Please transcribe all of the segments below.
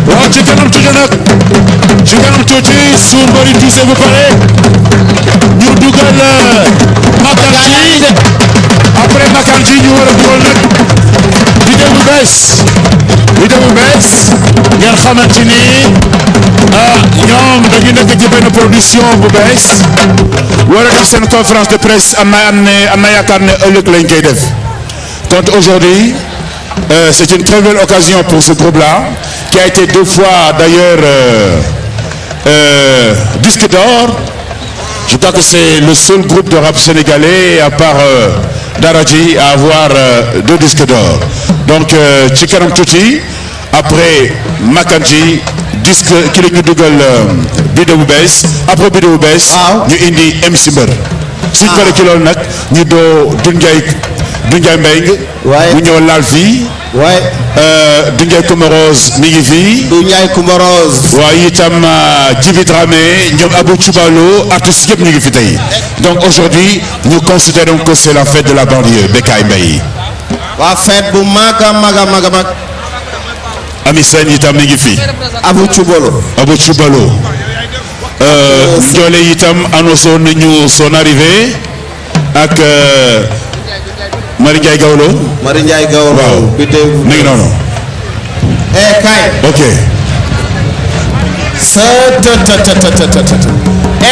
waaw ci kanam tuuti nag ci kanam tuuti su mbëri tuuse bu pare ñu dugal Makanji après Makanji ñu war a dugal nag vidéo bu bees ngeen xamante ni ñoom dañu nekk ci benn production bu bees war a def seen conférence de presse am na yaakaar ne ëllëg lañ koy def donc aujourd'hui c'est une très belle occasion pour ce groupe-là qui a été 2 fois d'ailleurs disque d'or. Je crois que c'est le seul groupe de rap sénégalais à part Daraji à avoir 2 disques d'or. Donc ci kanam tuuti après Makanji disque ki la ñu dugal vidéo bu bees après vidéo bu bees ñu indi MC Mbër suñ paree ci loolu nag ñu doo Dundiaye Mbengue mu ñëw laal fii Dundiaye Comoros mi ngi fii Dundiaye Comoros waaye itam Djibi Dramé ñoom Abou Choubalo artistes yëpp ñu ngi fi tey donc aujourd'hui nous considérons que c'est la fête de la banlieue Bécaye Mbaye waa fête bu mag Ami Sène itam mi ngi fi Abou Choubalo Ndiolé itam annoncé nañu son arrivée ak Marie Ndiaye Gawlo waaw mi ngi noonu kay ok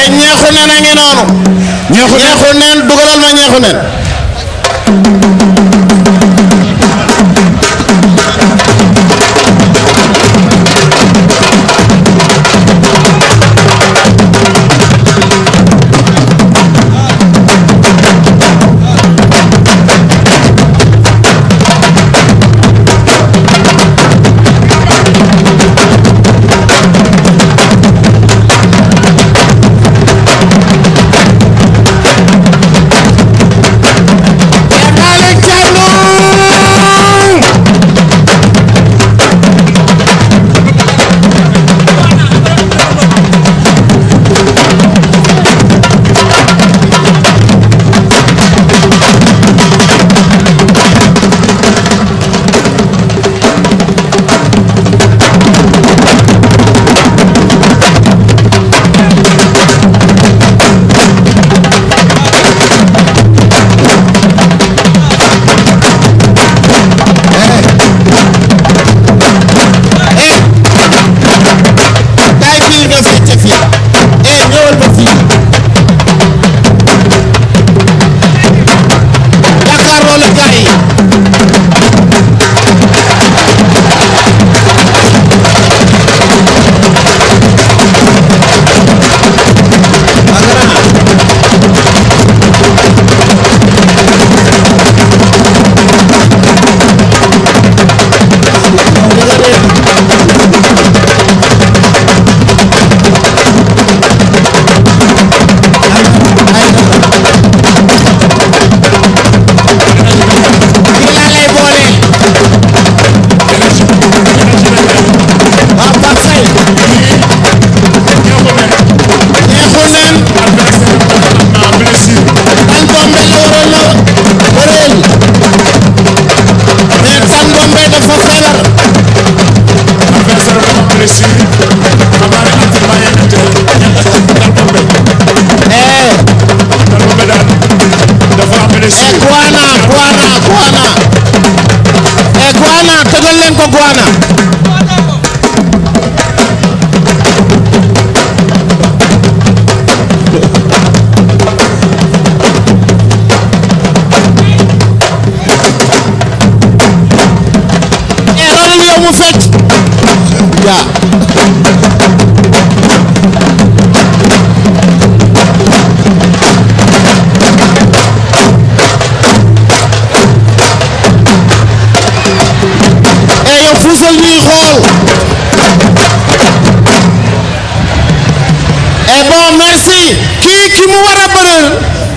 ñeexu nen a ngi noonu ñeexu nen dugalal ma ñeexu nen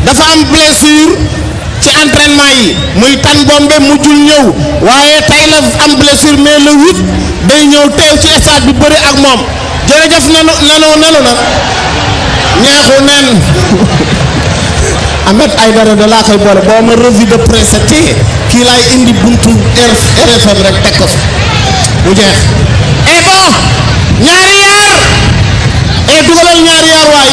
dafa am blessure ci entraînement yi muy tan bombe mujjul ñëw waaye tey la am blessure mais le 8 day ñëw teew ci stade bi bëri ak moom jërëjëf nanu na ñeexu nen Ahmed Aïdara da laa koy boole boo ma revue de presse kii laay indi buntu RFM rek teg ko fi mu jeex et bon ñaari yaar et dugalal ñaari yaar waay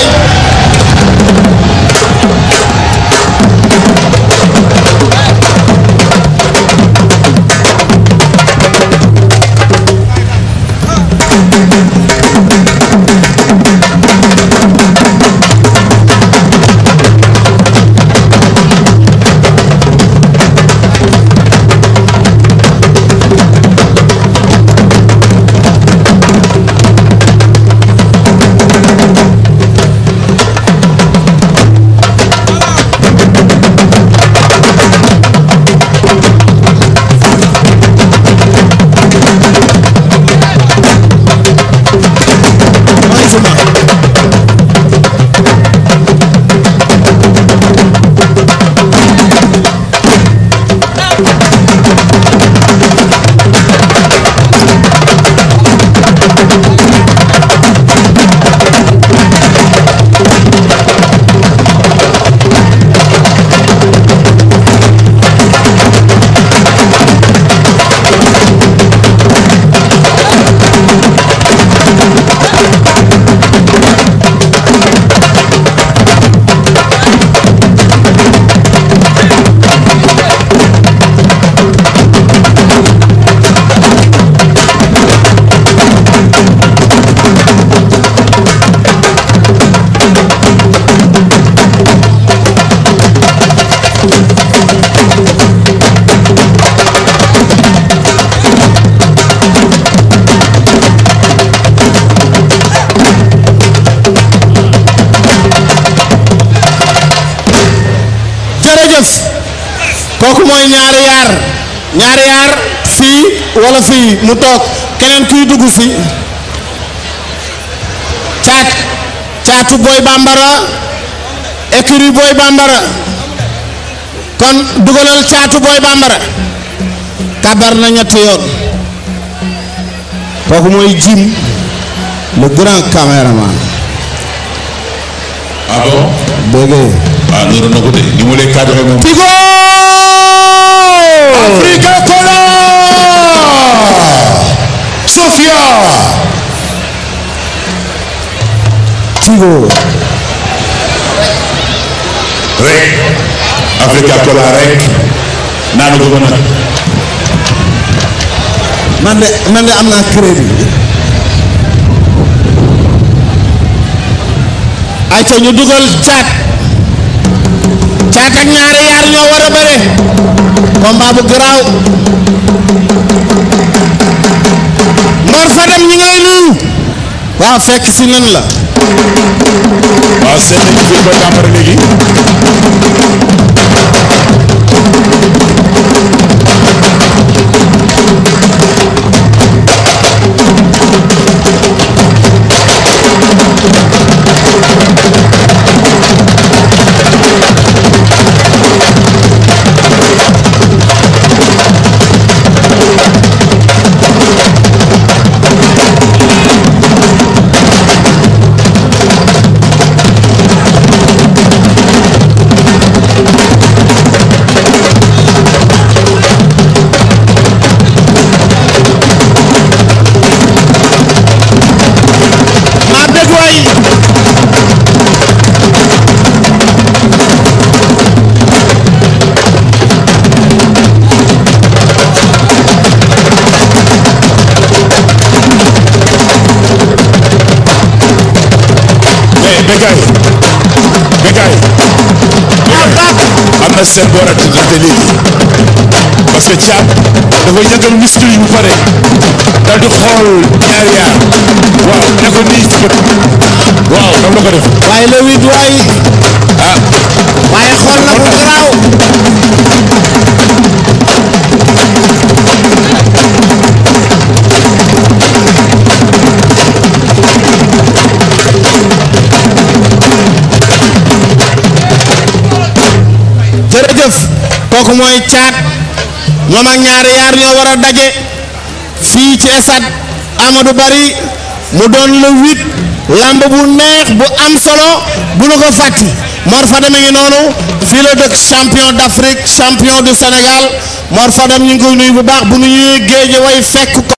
kooku mooy ñaari yaar fii wala fii mu toog keneen kuy dugg si caatu Boy Bambara écurie Boy Bambara kon dugalal caatu Boy Bambara kabar na ñetti yoon kooku mooy Jim le grand caméraman. Ah bon? Dégg ah non non côté ni mu lay cadré moom. Tigo Africa Cola Sofia Tigo rek Africa Cola rek naanu ko mën man de am naa crédit ay ca ñu dugal caat ak ñaari yaar ñoo war a bëre combat bu garaaw Mor Fadam ñi ngay nuyu waaw fekk si nan la waaw seen nañu fi Boy Bambara léegi Bécaye am na seen boor ak léegi parce que caat dafa yëngal muscle yu pare daal di xool ñaari yaar waaw ne ko nii ci bët waaw dam la ko def waaye le wit waay ah waaye xool na ko garaaw jërëjëf kooku mooy caat moom ak ñaari yaar ñoo war a daje fii ci stade Amadou Barry mu doon le 8 lamb bu neex bu am solo bu nu ko fàtti Mor Fadam a ngi noonu fii la dëkk champion d'Afrique champion du Sénégal Mor Fadam ñu ngi koy nuyu bu baax bu nu ñuy géej way fekk ko